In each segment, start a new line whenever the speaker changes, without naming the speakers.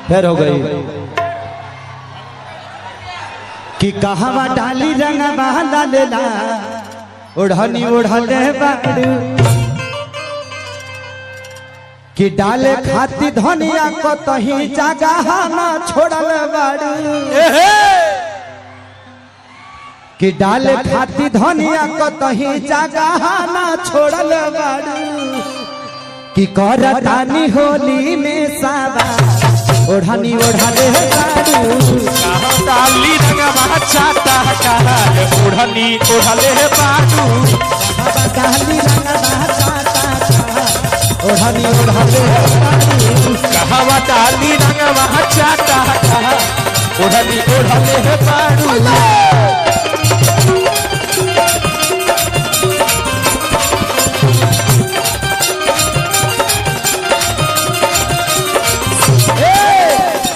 फिर हो गई कि कहवा डाली रंगवा डालेला ओढ़नी ओढ़ले बाड़ू कि डाले खाती धनिया को तही जगह ना छोड़ल बाड़ू कि डाले खाती धनिया को तही जगह ना छोड़ल बाड़ू कि करतानी होली में सावा ओढ़नी ओढ़ले बाड़ू
डाली रंगवा चाटा कहा ओढ़नी ओढ़ले बाड़ू
डाली रंगवा चाटा ओढ़नी ओढ़ले बाड़ू
कहवा डाली रंगवा चाटा कहा ओढ़नी ओढ़ले बाड़ू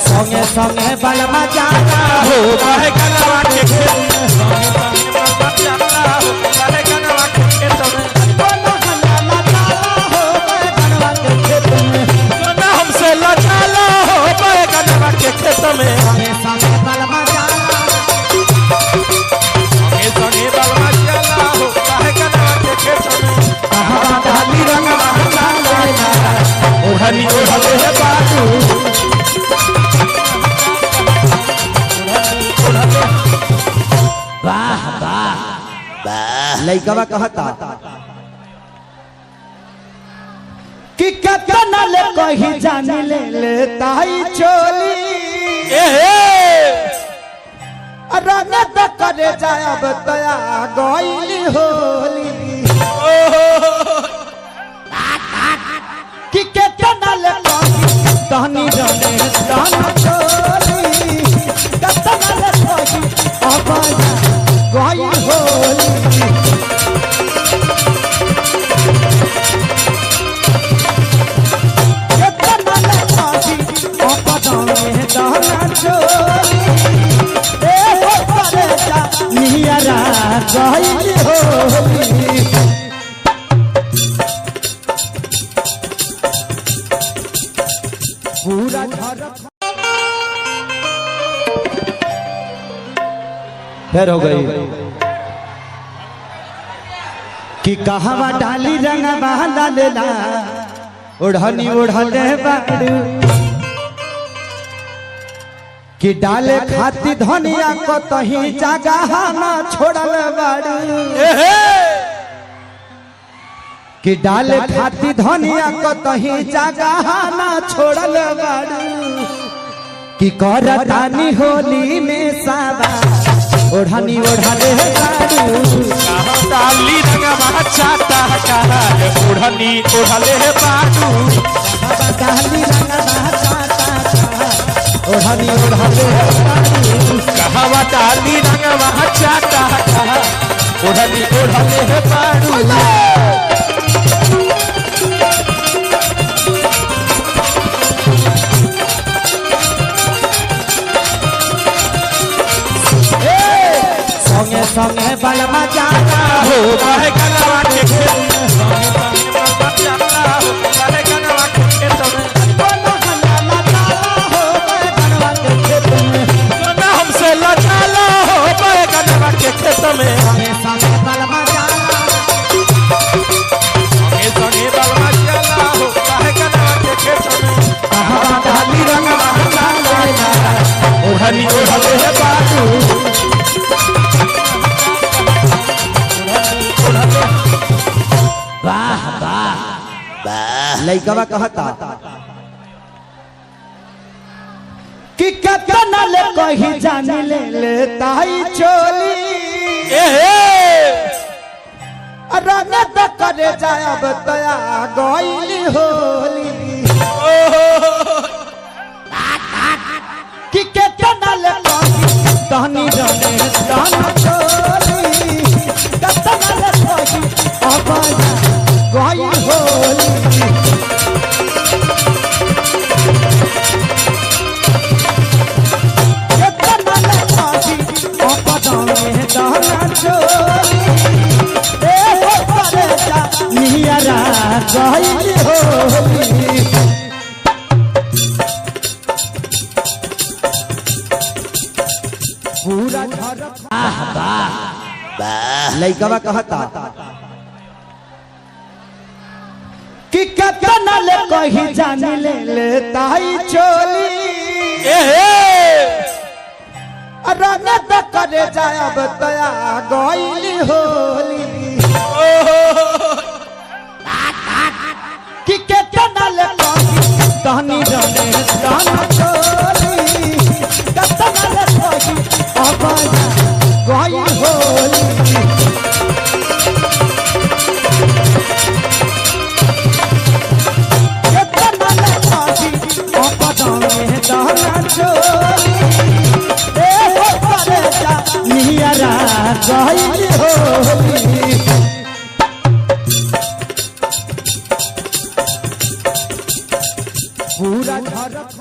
संगे संगे बलमा जाना
हो बाहे गलवा के खेत में संगे संगे बलमा जाना हो बाहे गलवा के खेत में
बोला हो गनवा के खेत में
सोना हमसे लजाला हो बाहे गलवा के खेत में
संगे संगे बलमा जाना
संगे संगे बलमा जाना हो बाहे गलवा के खेत में
कहवा डाली रंगवा डालेला
ओढ़नी ओढ़ले बाड़ू
वाह वाह लइकवा कहता कि कतना ले कही जान ले ताई चोली रंग त करे जायब तया गईली होली कि कतना ले कही तहनी जाने जान चोली कतना ले कही अबाया गई होली कतना ले कही अबाया दाना चोली ए हो करे जा नियरा गई होली पूरा घर फिर हो गई कि कहवा डाली रंगवा डालेला ओढ़नी ओढ़ले बाड़ू कि डाले खाती धनिया को तही जगह ना छोड़ल बाड़ू कि डाले खाती धनिया को तही जगह ना छोड़ल बाड़ू कि करतानी होली में सावा ओढ़नी ओढ़ले बाड़ू
डाली रंगवा चाटा कहा ओढ़नी ओढ़ले बाड़ू
डाली रंगवा चाटा ओढ़नी ओढ़ले बाड़ू
कहवा डाली रंगवा चाटा कहा ओढ़नी ओढ़ले बाड़ू
संगे संगे बलमा जाना
हो बाहे गलवा के खेत में संगे संगे बलमा जाना हो बाहे गलवा के खेत में
बोला हो गनवा के खेत में
सोना हमसे लजाला हो बाहे गलवा के खेत में
संगे संगे बलमा जाना
संगे संगे बलमा जाना हो बाहे गलवा के खेत में
कहवा डाली रंगवा डालेला
ओढ़नी ओढ़ले बाड़ू
वाह वाह लइकवा कहता कि कतना ले कही जान ले ताई चोली रंग त करे जायब तया गईली होली कि कतना ले कही तहनी जाने जाना चोली कतना ले कही अबाया गई होली कतना ले कही अबाया दाना चोली ए हो करे जा नियरा गई होली लइकवा कहता कि कितना ले कही जान ले ताई चोली रंग त करे जायब तया गइली होली कि कितना ले कही तहनी रंग दाना चोली कितना ले कही अब गई होली कितना ले कही अब दाना चोली नियरा गई होली पूरा घर